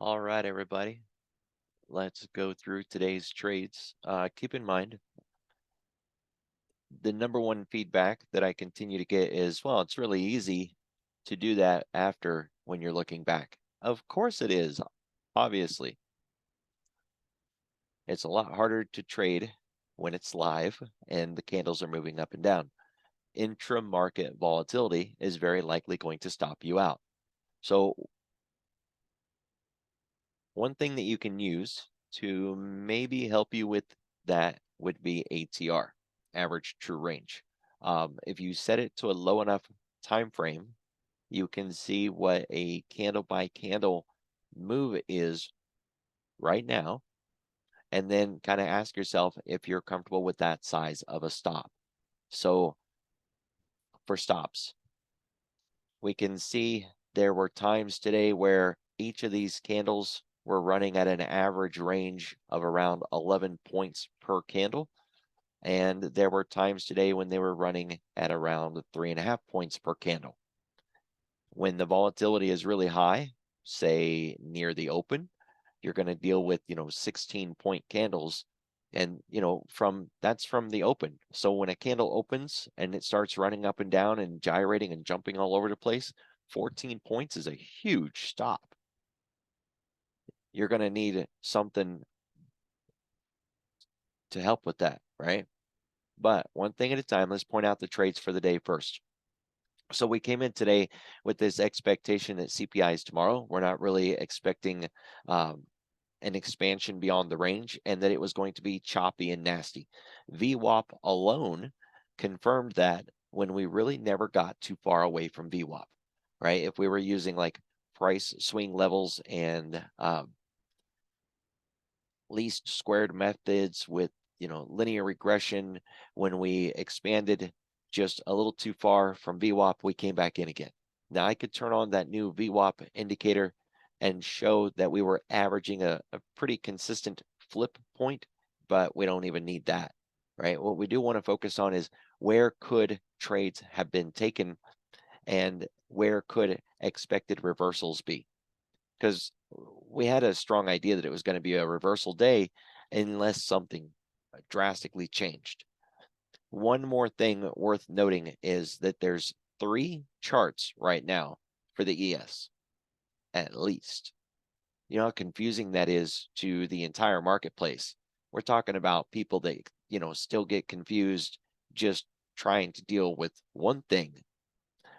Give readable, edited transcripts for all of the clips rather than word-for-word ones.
All right, everybody. Let's go through today's trades. Keep in mind, the number one feedback that I continue to get is, well, it's really easy to do that after when you're looking back. Of course it is, obviously. It's a lot harder to trade when it's live and the candles are moving up and down. Intra-market volatility is very likely going to stop you out. So one thing that you can use to maybe help you with that would be ATR, average true range. If you set it to a low enough time frame, you can see what a candle by candle move is right now, and then kind of ask yourself if you're comfortable with that size of a stop. So for stops, we can see there were times today where each of these candles were running at an average range of around 11 points per candle. And there were times today when they were running at around 3.5 points per candle. When the volatility is really high, say near the open, you're going to deal with, 16-point candles. And, that's from the open. So when a candle opens and it starts running up and down and gyrating and jumping all over the place, 14 points is a huge stop. You're going to need something to help with that, right? But one thing at a time, let's point out the trades for the day first. So we came in today with this expectation that CPI is tomorrow. We're not really expecting an expansion beyond the range, and that it was going to be choppy and nasty. VWAP alone confirmed that when we really never got too far away from VWAP, right? If we were using like price swing levels and least squared methods with linear regression, when we expanded just a little too far from VWAP, we came back in again. Now I could turn on that new VWAP indicator and show that we were averaging a pretty consistent flip point, but we don't even need that, right? What we do want to focus on is where could trades have been taken and where could expected reversals be? Because we had a strong idea that it was going to be a reversal day unless something drastically changed. One more thing worth noting is that there's 3 charts right now for the ES, at least. You know how confusing that is to the entire marketplace. We're talking about people that, still get confused just trying to deal with one thing.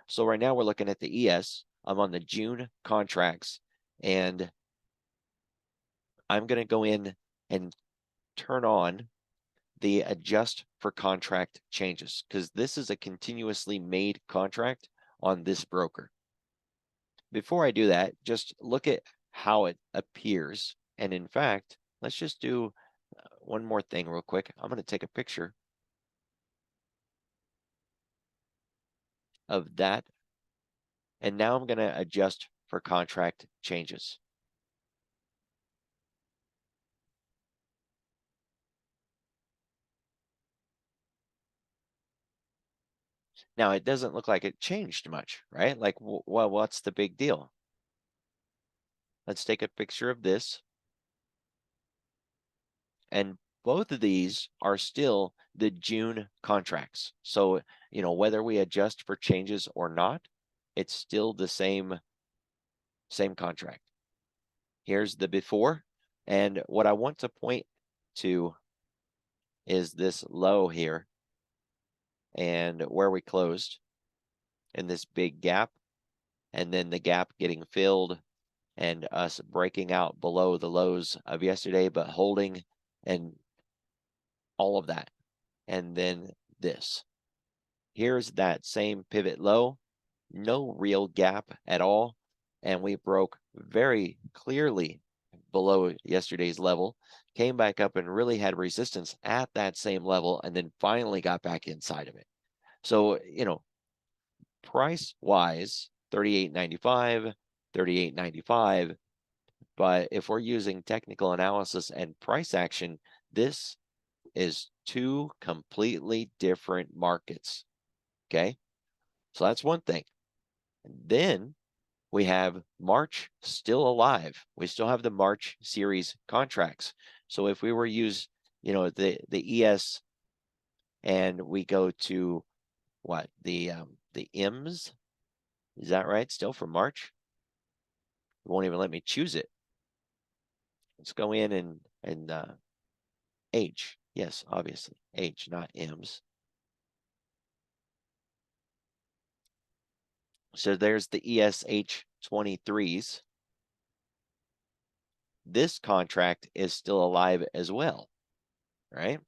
So right now we're looking at the ES. I'm on the June contracts, and I'm going to go in and turn on the adjust for contract changes, because this is a continuously made contract on this broker. Before I do that, just look at how it appears. And in fact, let's just do one more thing real quick. I'm going to take a picture of that. And now I'm going to adjust for contract changes. Now, it doesn't look like it changed much, right? Like, well, what's the big deal? Let's take a picture of this. And both of these are still the June contracts. So, whether we adjust for changes or not, it's still the same contract. Here's the before. And what I want to point to is this low here and where we closed in this big gap, and then the gap getting filled and us breaking out below the lows of yesterday, but holding and all of that. And then this. Here's that same pivot low, no real gap at all. And we broke very clearly below yesterday's level, came back up and really had resistance at that same level, and then finally got back inside of it. So, price wise, 38.95, 38.95. But if we're using technical analysis and price action, this is 2 completely different markets. Okay. So that's one thing. And then we have March still alive. We still have the March series contracts. So if we were use, the ES and we go to what the IMS, is that right? Still for March? It won't even let me choose it. Let's go in and H. Yes, obviously H, not IMS. So there's the ESH 23s. This contract is still alive as well, right?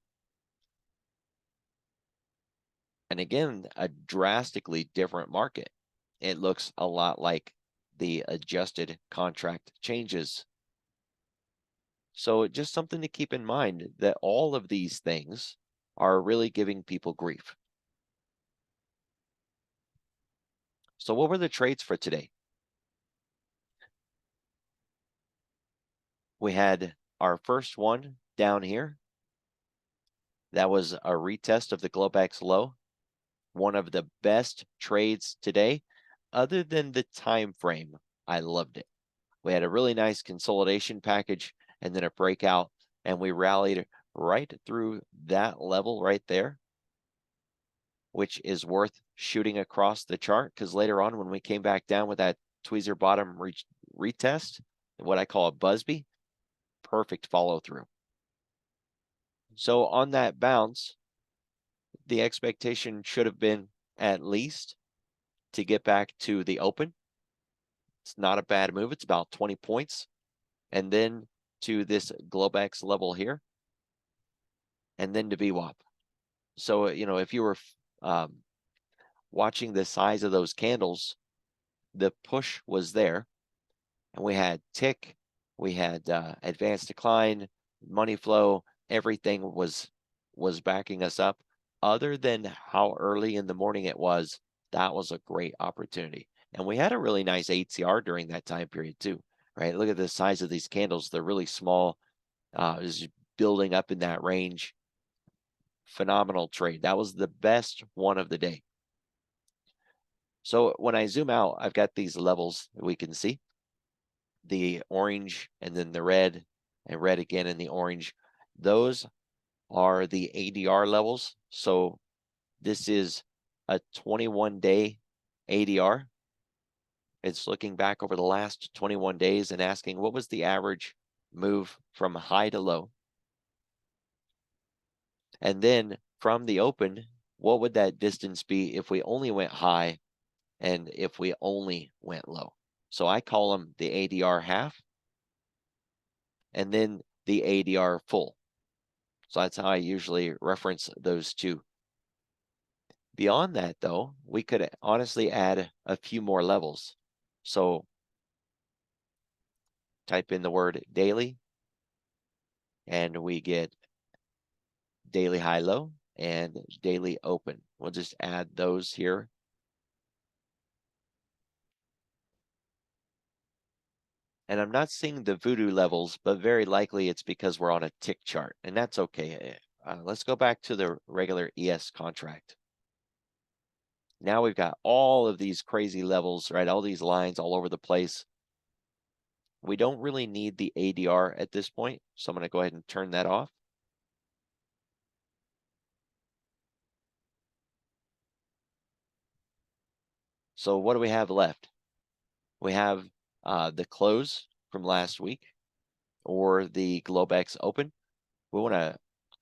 And again, a drastically different market. It looks a lot like the adjusted contract changes. So just something to keep in mind that all of these things are really giving people grief. So what were the trades for today? We had our first one down here. That was a retest of the Globex low. One of the best trades today, other than the time frame. I loved it. We had a really nice consolidation package and then a breakout, and we rallied right through that level right there, which is worth shooting across the chart, because later on when we came back down with that tweezer bottom retest, what I call a Busby, perfect follow through. So on that bounce, the expectation should have been at least to get back to the open. It's not a bad move. It's about 20 points. And then to this Globex level here. And then to VWAP. So, if you were watching the size of those candles, the push was there. And we had tick, we had advanced decline, money flow, everything was backing us up. Other than how early in the morning it was, that was a great opportunity. And we had a really nice ATR during that time period too, right? Look at the size of these candles. They're really small. Is building up in that range. Phenomenal trade. That was the best one of the day. So when I zoom out, I've got these levels that we can see. The orange and then the red and red again and the orange. Those are the ADR levels. So this is a 21-day ADR. It's looking back over the last 21 days and asking what was the average move from high to low. And then from the open, what would that distance be if we only went high and if we only went low? So I call them the ADR half and then the ADR full. So that's how I usually reference those two. Beyond that, though, we could honestly add a few more levels. So type in the word daily, and we get daily high low and daily open. We'll just add those here. And I'm not seeing the voodoo levels, but very likely it's because we're on a tick chart, and that's okay. Let's go back to the regular ES contract. Now we've got all of these crazy levels, right? All these lines all over the place. We don't really need the ADR at this point, so I'm going to go ahead and turn that off. So what do we have left? We have the close from last week or the Globex open. We want to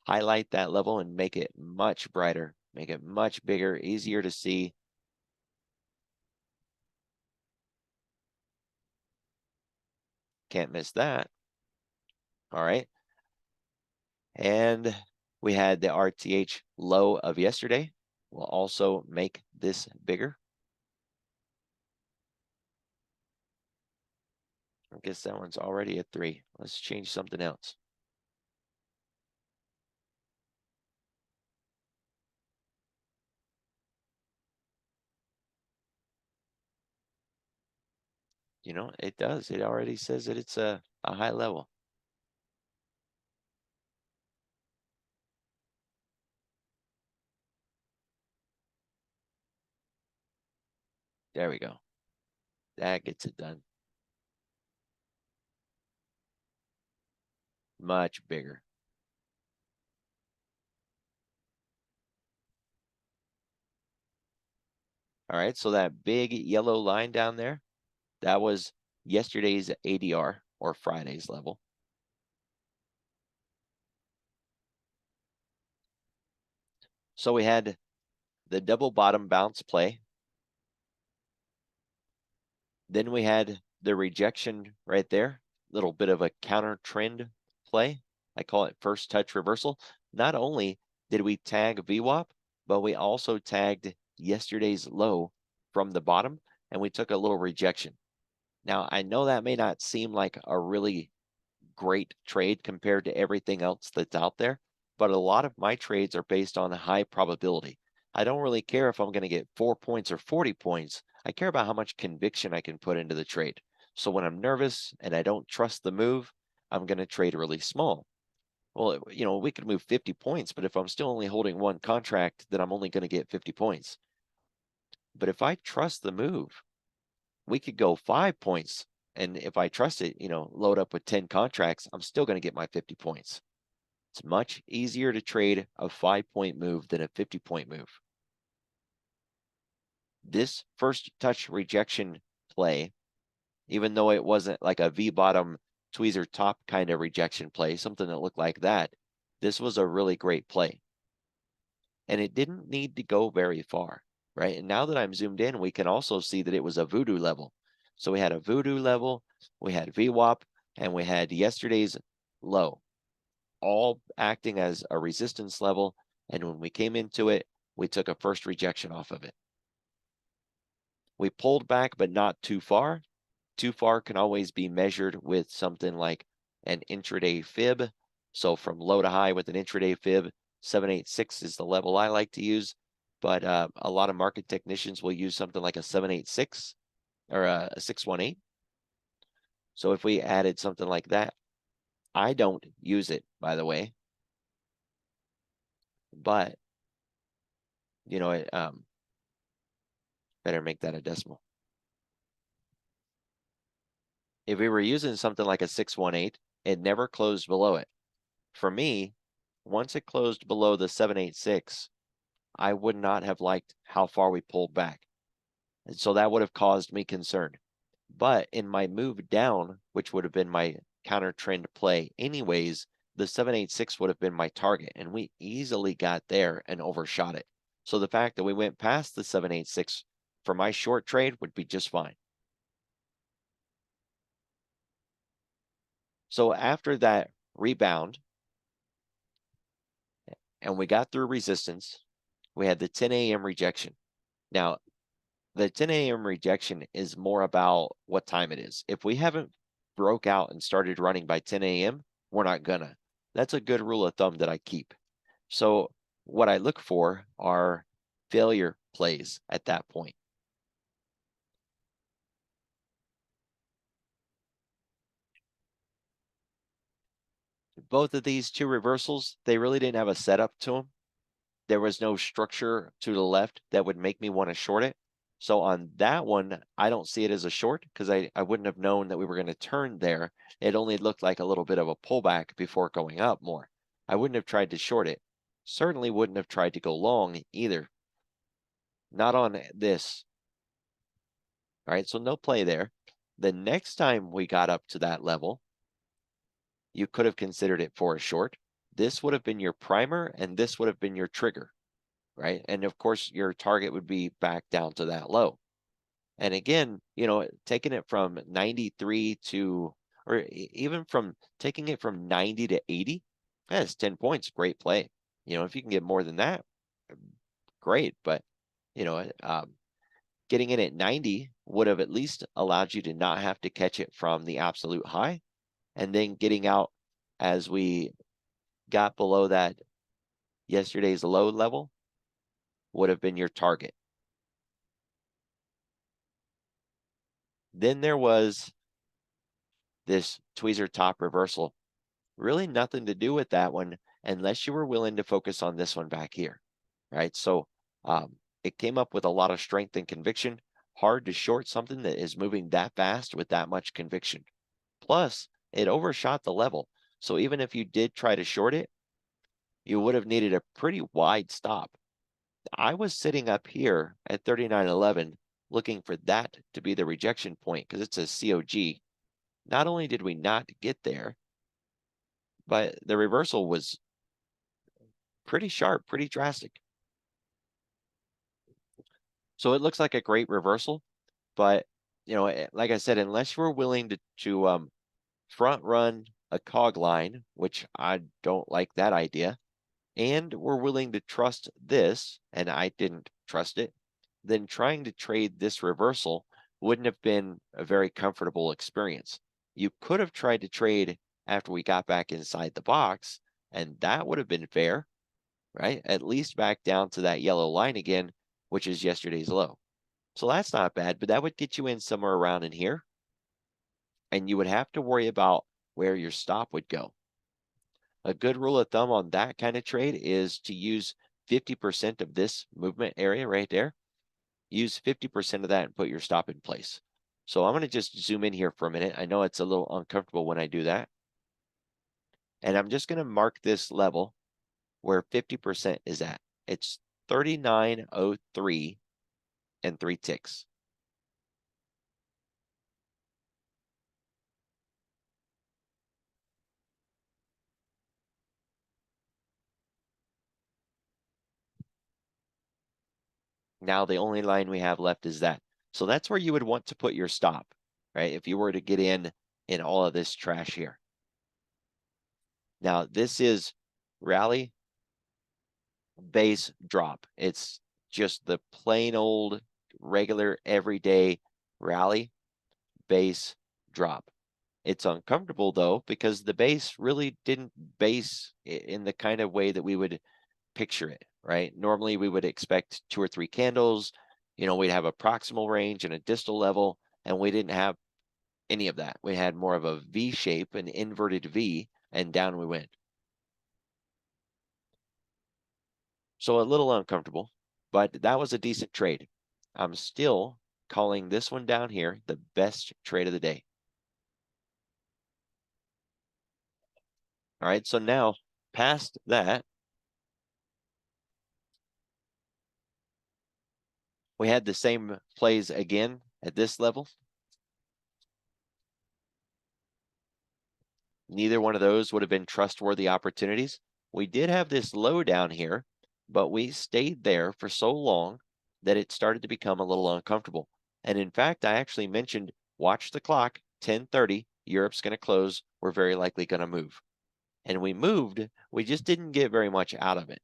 highlight that level and make it much brighter, make it much bigger, easier to see. Can't miss that. All right. And we had the RTH low of yesterday. We'll also make this bigger. I guess that one's already a 3. Let's change something else. It does. It already says that it's a high level. There we go. That gets it done. Much bigger. All right, so that big yellow line down there, that was yesterday's ADR or Friday's level. So we had the double bottom bounce play. Then we had the rejection right there, little bit of a counter trend play. I call it first touch reversal. Not only did we tag VWAP, but we also tagged yesterday's low from the bottom, and we took a little rejection. Now, I know that may not seem like a really great trade compared to everything else that's out there, but a lot of my trades are based on high probability. I don't really care if I'm going to get 4 points or 40 points. I care about how much conviction I can put into the trade. So when I'm nervous and I don't trust the move, I'm going to trade really small. Well, we could move 50 points, but if I'm still only holding one contract, then I'm only going to get 50 points. But if I trust the move, we could go 5 points. And if I trust it, load up with 10 contracts, I'm still going to get my 50 points. It's much easier to trade a 5-point move than a 50-point move. This first touch rejection play, even though it wasn't like a V-bottom tweezer top kind of rejection play, something that looked like that, this was a really great play. And it didn't need to go very far, right? And now that I'm zoomed in, we can also see that it was a voodoo level. So we had a voodoo level, we had VWAP, and we had yesterday's low, all acting as a resistance level. And when we came into it, we took a first rejection off of it. We pulled back, but not too far. Too far can always be measured with something like an intraday fib. So from low to high with an intraday fib, 786 is the level I like to use. But a lot of market technicians will use something like a 786 or a 618. So if we added something like that, I don't use it, by the way, but better make that a decimal. If we were using something like a 618, it never closed below it. For me, once it closed below the 786, I would not have liked how far we pulled back. And so that would have caused me concern. But in my move down, which would have been my counter trend play anyways, the 786 would have been my target, and we easily got there and overshot it. So the fact that we went past the 786 for my short trade would be just fine. So after that rebound, and we got through resistance, we had the 10 a.m. rejection. Now, the 10 a.m. rejection is more about what time it is. If we haven't broke out and started running by 10 a.m., we're not gonna. That's a good rule of thumb that I keep. So what I look for are failure plays at that point. Both of these two reversals, they really didn't have a setup to them. There was no structure to the left that would make me want to short it. So on that one, I don't see it as a short because I wouldn't have known that we were going to turn there. It only looked like a little bit of a pullback before going up more. I wouldn't have tried to short it. Certainly wouldn't have tried to go long either. Not on this. All right, so no play there. The next time we got up to that level, you could have considered it for a short. This would have been your primer and this would have been your trigger, right? And of course, your target would be back down to that low. And again, taking it from 93 to, or even from taking it from 90 to 80, that's 10 points, great play. If you can get more than that, great. But, getting in at 90 would have at least allowed you to not have to catch it from the absolute high. And then getting out as we got below that yesterday's low level would have been your target. Then there was this tweezer top reversal. Really nothing to do with that one unless you were willing to focus on this one back here, right? So it came up with a lot of strength and conviction. hard to short something that is moving that fast with that much conviction. Plus, it overshot the level. So even if you did try to short it, you would have needed a pretty wide stop. I was sitting up here at 39.11 looking for that to be the rejection point because it's a COG. Not only did we not get there, but the reversal was pretty sharp, pretty drastic. So it looks like a great reversal, but like I said, unless you're willing to front run a cog line, which I don't like that idea, and we're willing to trust this, and I didn't trust it, then trying to trade this reversal wouldn't have been a very comfortable experience. You could have tried to trade after we got back inside the box, and that would have been fair, right? At least back down to that yellow line again, which is yesterday's low. So that's not bad, but that would get you in somewhere around in here. And you would have to worry about where your stop would go. A good rule of thumb on that kind of trade is to use 50% of this movement area right there. Use 50% of that and put your stop in place. So I'm going to just zoom in here for a minute. I know it's a little uncomfortable when I do that. And I'm just going to mark this level where 50% is at. It's 39.03 and 3 ticks. Now the only line we have left is that. So that's where you would want to put your stop, right? If you were to get in all of this trash here. Now this is rally, base, drop. It's just the plain old regular everyday rally, base, drop. It's uncomfortable though, because the base really didn't base in the kind of way that we would picture it, right? Normally we would expect 2 or 3 candles, we'd have a proximal range and a distal level, and we didn't have any of that. We had more of a V shape, an inverted V, and down we went. So a little uncomfortable, but that was a decent trade. I'm still calling this one down here the best trade of the day. All right, so now past that, we had the same plays again at this level. Neither one of those would have been trustworthy opportunities. We did have this low down here, but we stayed there for so long that it started to become a little uncomfortable. And in fact, I actually mentioned, watch the clock, 10:30, Europe's going to close. We're very likely going to move. And we moved, we just didn't get very much out of it.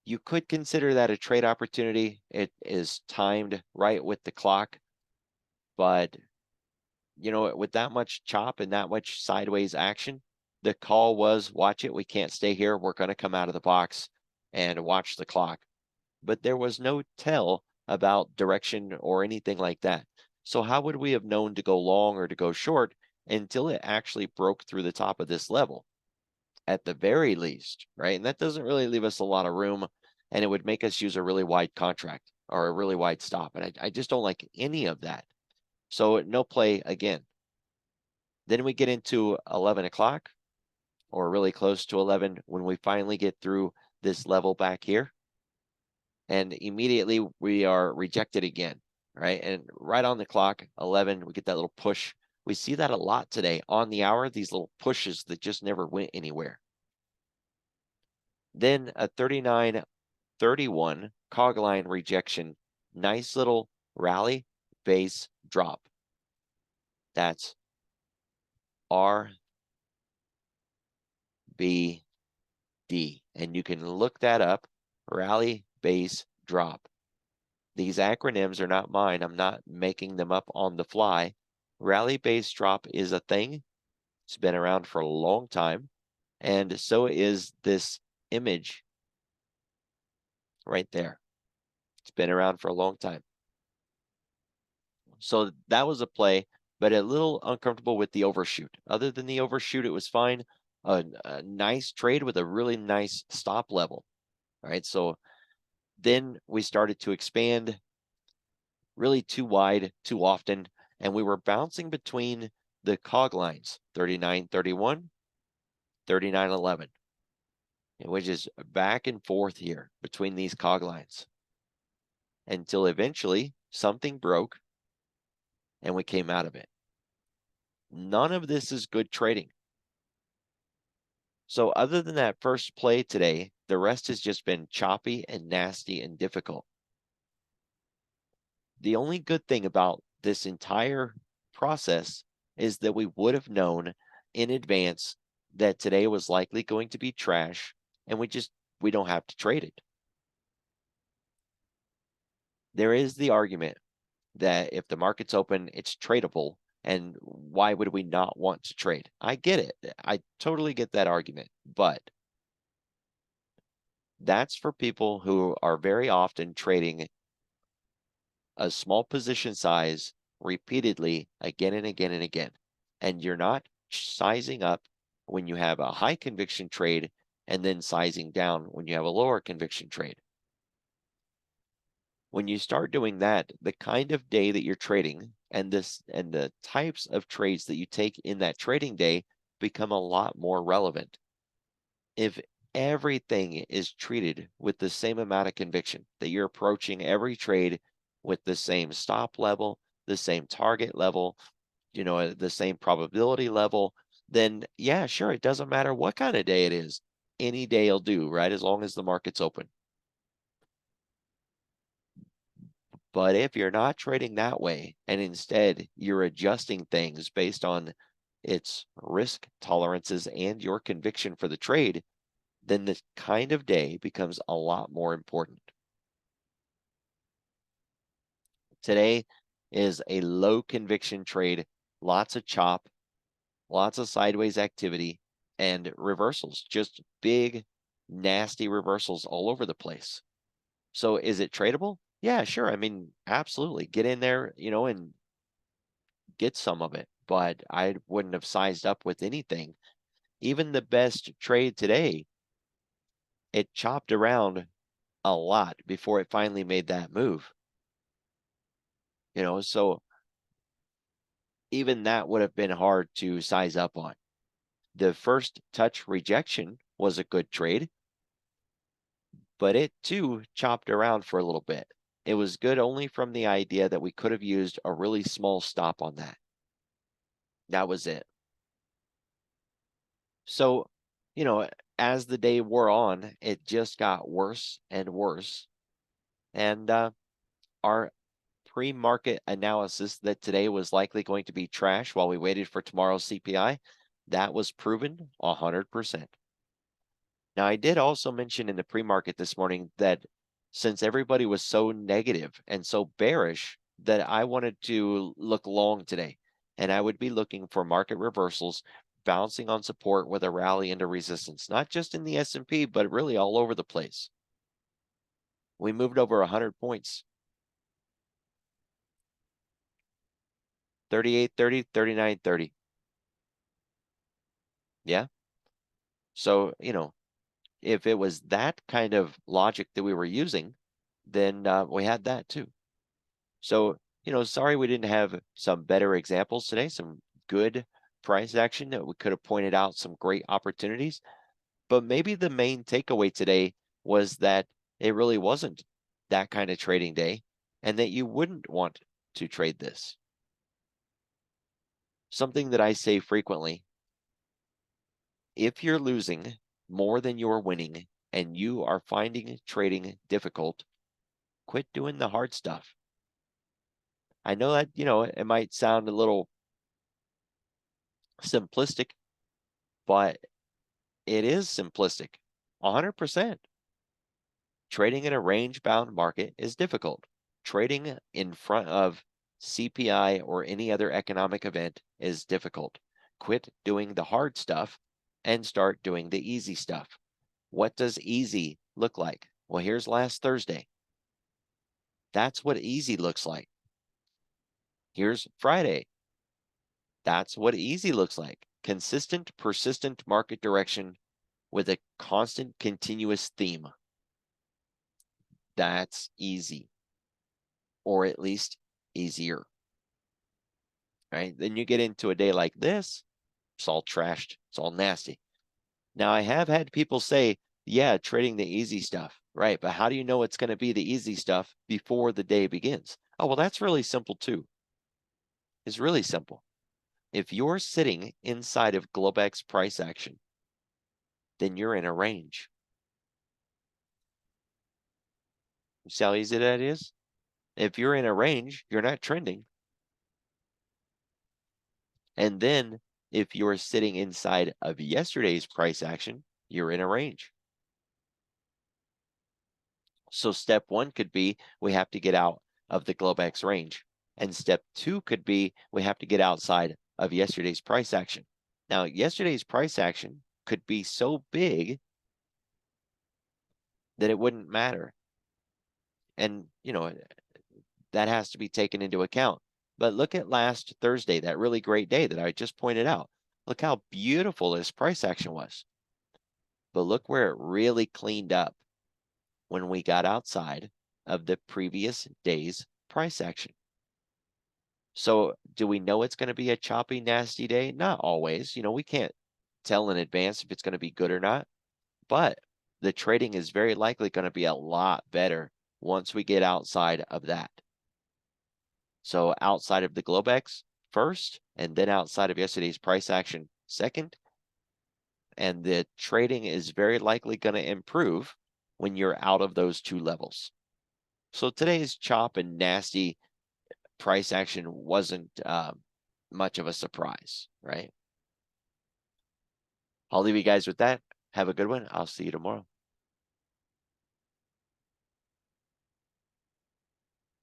You could consider that a trade opportunity. It is timed right with the clock, but with that much chop and that much sideways action, the call was, watch it, we can't stay here. We're going to come out of the box and watch the clock. But there was no tell about direction or anything like that. So how would we have known to go long or to go short until it actually broke through the top of this level? At the very least, right? And that doesn't really leave us a lot of room, and it would make us use a really wide contract or a really wide stop. And I just don't like any of that. So no play again. Then we get into 11 o'clock or really close to 11 when we finally get through this level back here. And immediately we are rejected again, right? And right on the clock, 11, we get that little push. We see that a lot today on the hour, these little pushes that just never went anywhere. Then a 39.31 cog line rejection. Nice little rally, base, drop. That's R, B, D. And you can look that up, rally, base, drop. These acronyms are not mine. I'm not making them up on the fly. Rally, base, drop is a thing. It's been around for a long time. And so is this image right there. It's been around for a long time. So that was a play, but a little uncomfortable with the overshoot. Other than the overshoot, it was fine. A nice trade with a really nice stop level. All right, so Then we started to expand really too wide, too often, and we were bouncing between the cog lines, 39.31, 39.11, which is back and forth here between these cog lines until eventually something broke and we came out of it. None of this is good trading. So other than that first play today, the rest has just been choppy and nasty and difficult. The only good thing about this entire process is that we would have known in advance that today was likely going to be trash, and we don't have to trade it. There is the argument that if the market's open, it's tradable, and why would we not want to trade? I get it. I totally get that argument, but that's for people who are very often trading a small position size repeatedly again and again and again. And you're not sizing up when you have a high conviction trade and then sizing down when you have a lower conviction trade. When you start doing that, the kind of day that you're trading and the types of trades that you take in that trading day become a lot more relevant. If everything is treated with the same amount of conviction, that you're approaching every trade with the same stop level, the same target level, the same probability level, then yeah, sure, it doesn't matter what kind of day it is. Any day will do, right? As long as the market's open. But if you're not trading that way, and instead you're adjusting things based on its risk tolerances and your conviction for the trade, then this kind of day becomes a lot more important. Today is a low conviction trade, lots of chop, lots of sideways activity, and reversals, just big, nasty reversals all over the place. So is it tradable? Yeah, sure. I mean, absolutely. Get in there, and get some of it, but I wouldn't have sized up with anything. Even the best trade today, it chopped around a lot before it finally made that move. So even that would have been hard to size up on. The first touch rejection was a good trade, but it too chopped around for a little bit. It was good only from the idea that we could have used a really small stop on that. That was it. So, as the day wore on, it just got worse and worse. And our pre-market analysis that today was likely going to be trash while we waited for tomorrow's CPI, that was proven 100%. Now, I did also mention in the pre-market this morning that since everybody was so negative and so bearish, that I wanted to look long today, and I would be looking for market reversals, bouncing on support with a rally into resistance, not just in the S&P, but really all over the place. We moved over 100 points. 38.30, 39.30. Yeah. So, if it was that kind of logic that we were using, then we had that too. So, sorry we didn't have some better examples today, some good price action that we could have pointed out some great opportunities. But maybe the main takeaway today was that it really wasn't that kind of trading day and that you wouldn't want to trade this. Something that I say frequently, if you're losing more than you're winning and you are finding trading difficult, quit doing the hard stuff. I know that, it might sound a little simplistic, but it is simplistic. 100%. Trading in a range-bound market is difficult. Trading in front of CPI or any other economic event is difficult. Quit doing the hard stuff and start doing the easy stuff. What does easy look like? Well, here's last Thursday. That's what easy looks like. Here's Friday. That's what easy looks like. Consistent, persistent market direction with a constant, continuous theme. That's easy, or at least easier, right? Then you get into a day like this, it's all trashed, it's all nasty. Now, I have had people say, yeah, trading the easy stuff, right? But how do you know it's going to be the easy stuff before the day begins? Oh, well, that's really simple too. It's really simple. If you're sitting inside of Globex price action, then you're in a range. You see how easy that is? If you're in a range, you're not trending. And then if you're sitting inside of yesterday's price action, you're in a range. So step one could be we have to get out of the Globex range. And step two could be we have to get outside of yesterday's price action. Now, yesterday's price action could be so big that it wouldn't matter. And, that has to be taken into account. But look at last Thursday, that really great day that I just pointed out. Look how beautiful this price action was. But look where it really cleaned up when we got outside of the previous day's price action. So do we know it's going to be a choppy, nasty day? Not always. We can't tell in advance if it's going to be good or not. But the trading is very likely going to be a lot better once we get outside of that. So outside of the Globex first, and then outside of yesterday's price action second. And the trading is very likely going to improve when you're out of those two levels. So today's chop and nasty price action wasn't much of a surprise, right? I'll leave you guys with that. Have a good one. I'll see you tomorrow.